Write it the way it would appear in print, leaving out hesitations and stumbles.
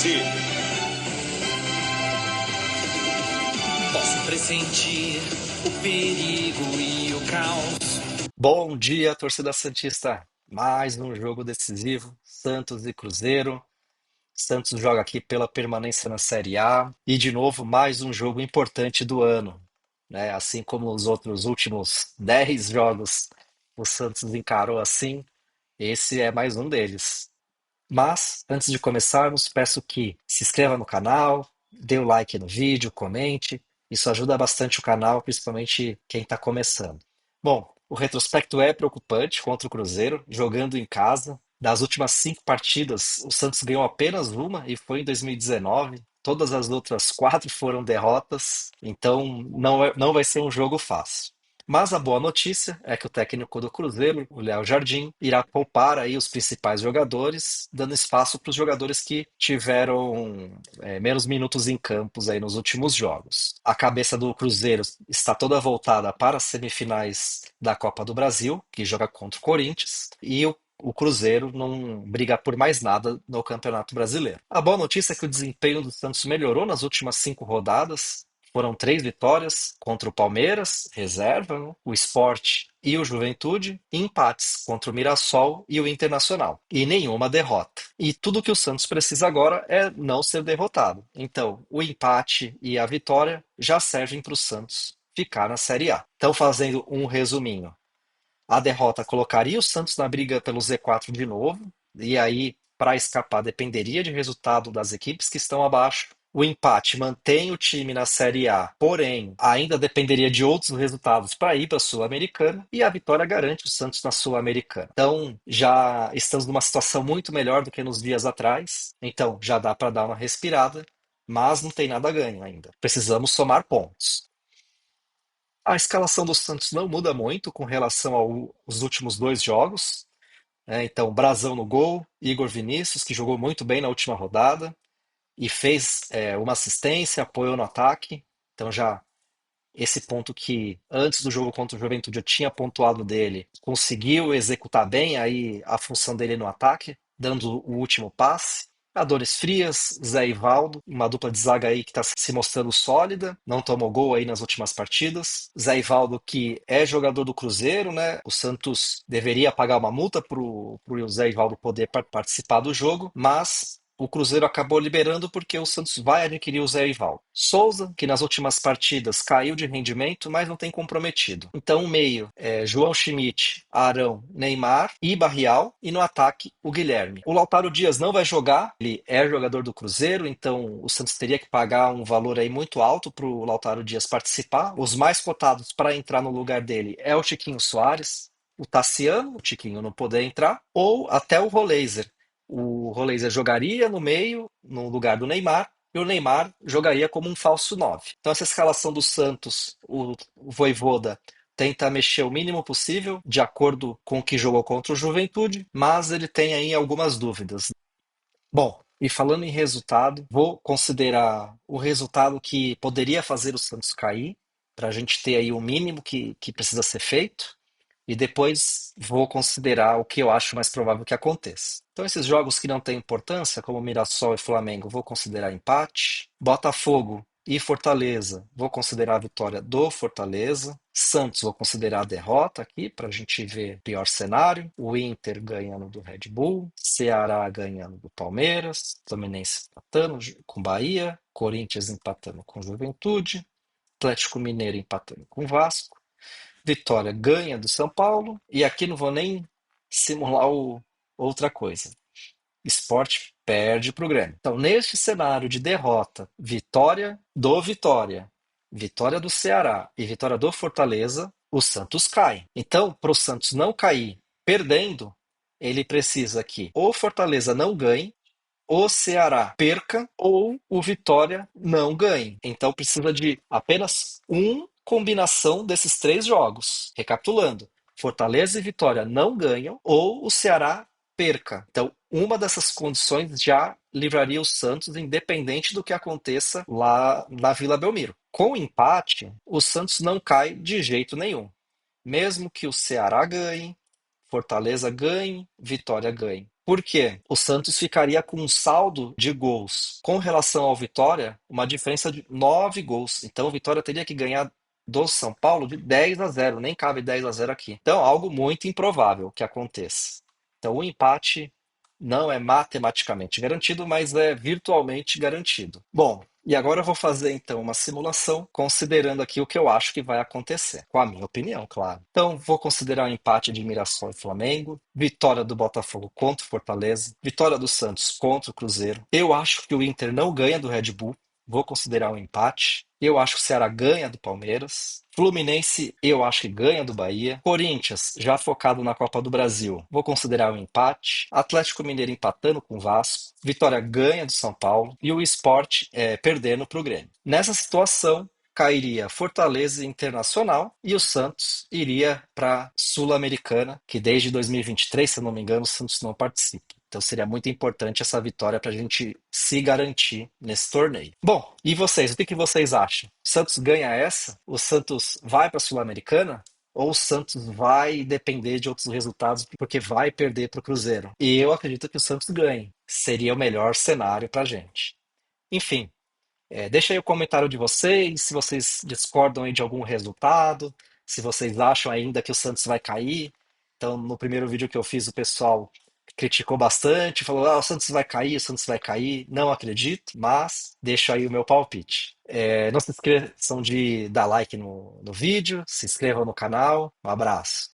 você. Posso pressentir o perigo e o caos. Bom dia, torcida santista. Mais um jogo decisivo, Santos e Cruzeiro. Santos joga aqui pela permanência na Série A e de novo mais um jogo importante do ano, né? Assim como os outros últimos 10 jogos o Santos encarou assim, esse é mais um deles. Mas, antes de começarmos, peço que se inscreva no canal, dê o like no vídeo, comente. Isso ajuda bastante o canal, principalmente quem está começando. Bom, o retrospecto é preocupante contra o Cruzeiro, jogando em casa. Das últimas 5 partidas, o Santos ganhou apenas uma e foi em 2019. Todas as outras 4 foram derrotas, então não vai ser um jogo fácil. Mas a boa notícia é que o técnico do Cruzeiro, o Léo Jardim, irá poupar aí os principais jogadores, dando espaço para os jogadores que tiveram menos minutos em campos aí nos últimos jogos. A cabeça do Cruzeiro está toda voltada para as semifinais da Copa do Brasil, que joga contra o Corinthians, e o Cruzeiro não briga por mais nada no Campeonato Brasileiro. A boa notícia é que o desempenho do Santos melhorou nas últimas 5 rodadas. Foram 3 vitórias contra o Palmeiras, reserva, né? O Sport e o Juventude, e empates contra o Mirassol e o Internacional. E nenhuma derrota. E tudo que o Santos precisa agora é não ser derrotado. Então, o empate e a vitória já servem para o Santos ficar na Série A. Então, fazendo um resuminho. A derrota colocaria o Santos na briga pelo Z4 de novo, e aí, para escapar, dependeria de resultado das equipes que estão abaixo. O empate mantém o time na Série A, porém, ainda dependeria de outros resultados para ir para a Sul-Americana, e a vitória garante o Santos na Sul-Americana. Então, já estamos numa situação muito melhor do que nos dias atrás, então já dá para dar uma respirada, mas não tem nada ganho ainda. Precisamos somar pontos. A escalação do Santos não muda muito com relação aos últimos 2 jogos, né? Então, Brazão no gol, Igor Vinícius, que jogou muito bem na última rodada e fez uma assistência, apoiou no ataque. Então, já esse ponto que antes do jogo contra o Juventude eu tinha pontuado dele, conseguiu executar bem aí a função dele no ataque, dando o último passe. Adores Frias, Zé Ivaldo, uma dupla de zaga aí que está se mostrando sólida, não tomou gol aí nas últimas partidas. Zé Ivaldo, que é jogador do Cruzeiro, né? O Santos deveria pagar uma multa para o Zé Ivaldo poder participar do jogo, mas o Cruzeiro acabou liberando porque o Santos vai adquirir o Zé Ivaldo. Souza, que nas últimas partidas caiu de rendimento, mas não tem comprometido. Então, o meio é João Schmidt, Arão, Neymar e Barrial. E no ataque, o Guilherme. O Lautaro Dias não vai jogar, ele é jogador do Cruzeiro, então o Santos teria que pagar um valor aí muito alto para o Lautaro Dias participar. Os mais cotados para entrar no lugar dele é o Tiquinho Soares, o Tassiano, o Tiquinho não poder entrar, ou até o Roleiser. O Roleiser jogaria no meio, no lugar do Neymar, e o Neymar jogaria como um falso 9. Então, essa escalação do Santos, o Vojvoda tenta mexer o mínimo possível, de acordo com o que jogou contra o Juventude, mas ele tem aí algumas dúvidas. Bom, e falando em resultado, vou considerar o resultado que poderia fazer o Santos cair, para a gente ter aí o mínimo que precisa ser feito, e depois vou considerar o que eu acho mais provável que aconteça. Então, esses jogos que não têm importância, como Mirassol e Flamengo, vou considerar empate. Botafogo e Fortaleza, vou considerar a vitória do Fortaleza. Santos, vou considerar a derrota aqui, para a gente ver o pior cenário. O Inter ganhando do Red Bull. Ceará ganhando do Palmeiras. Fluminense empatando com Bahia. Corinthians empatando com Juventude. Atlético Mineiro empatando com Vasco. Vitória ganha do São Paulo. E aqui não vou nem simular outra coisa. Sport perde para o Grêmio. Então, neste cenário de derrota, vitória do Ceará e vitória do Fortaleza, o Santos cai. Então, para o Santos não cair perdendo, ele precisa que ou Fortaleza não ganhe, o Ceará perca ou o Vitória não ganhe. Então precisa de apenas uma combinação desses 3 jogos. Recapitulando, Fortaleza e Vitória não ganham ou o Ceará perca. Então, uma dessas condições já livraria o Santos, independente do que aconteça lá na Vila Belmiro. Com o empate, o Santos não cai de jeito nenhum. Mesmo que o Ceará ganhe, Fortaleza ganhe, Vitória ganhe. Por quê? O Santos ficaria com um saldo de gols com relação ao Vitória, uma diferença de 9 gols. Então o Vitória teria que ganhar do São Paulo de 10-0, nem cabe 10-0 aqui. Então, algo muito improvável que aconteça. Então, o empate não é matematicamente garantido, mas é virtualmente garantido. Bom, e agora eu vou fazer então uma simulação, considerando aqui o que eu acho que vai acontecer, com a minha opinião, claro. Então, vou considerar o empate de Mirassol e Flamengo, vitória do Botafogo contra o Fortaleza, vitória do Santos contra o Cruzeiro. Eu acho que o Inter não ganha do Red Bull, vou considerar um empate. Eu acho que o Ceará ganha do Palmeiras. Fluminense, eu acho que ganha do Bahia. Corinthians, já focado na Copa do Brasil, vou considerar um empate. Atlético Mineiro empatando com o Vasco. Vitória ganha do São Paulo. E o Sport perdendo para o Grêmio. Nessa situação, cairia Fortaleza e Internacional e o Santos iria para a Sul-Americana, que desde 2023, se eu não me engano, o Santos não participa. Então seria muito importante essa vitória para a gente se garantir nesse torneio. Bom, e vocês? O que que vocês acham? O Santos ganha essa? O Santos vai para a Sul-Americana? Ou o Santos vai depender de outros resultados porque vai perder para o Cruzeiro? E eu acredito que o Santos ganhe. Seria o melhor cenário para a gente. Enfim, deixa aí o comentário de vocês, se vocês discordam aí de algum resultado, se vocês acham ainda que o Santos vai cair. Então, no primeiro vídeo que eu fiz, o pessoal criticou bastante, falou: ah, o Santos vai cair, o Santos vai cair. Não acredito, mas deixo aí o meu palpite. Não se esqueçam de dar like no vídeo, se inscrevam no canal. Um abraço.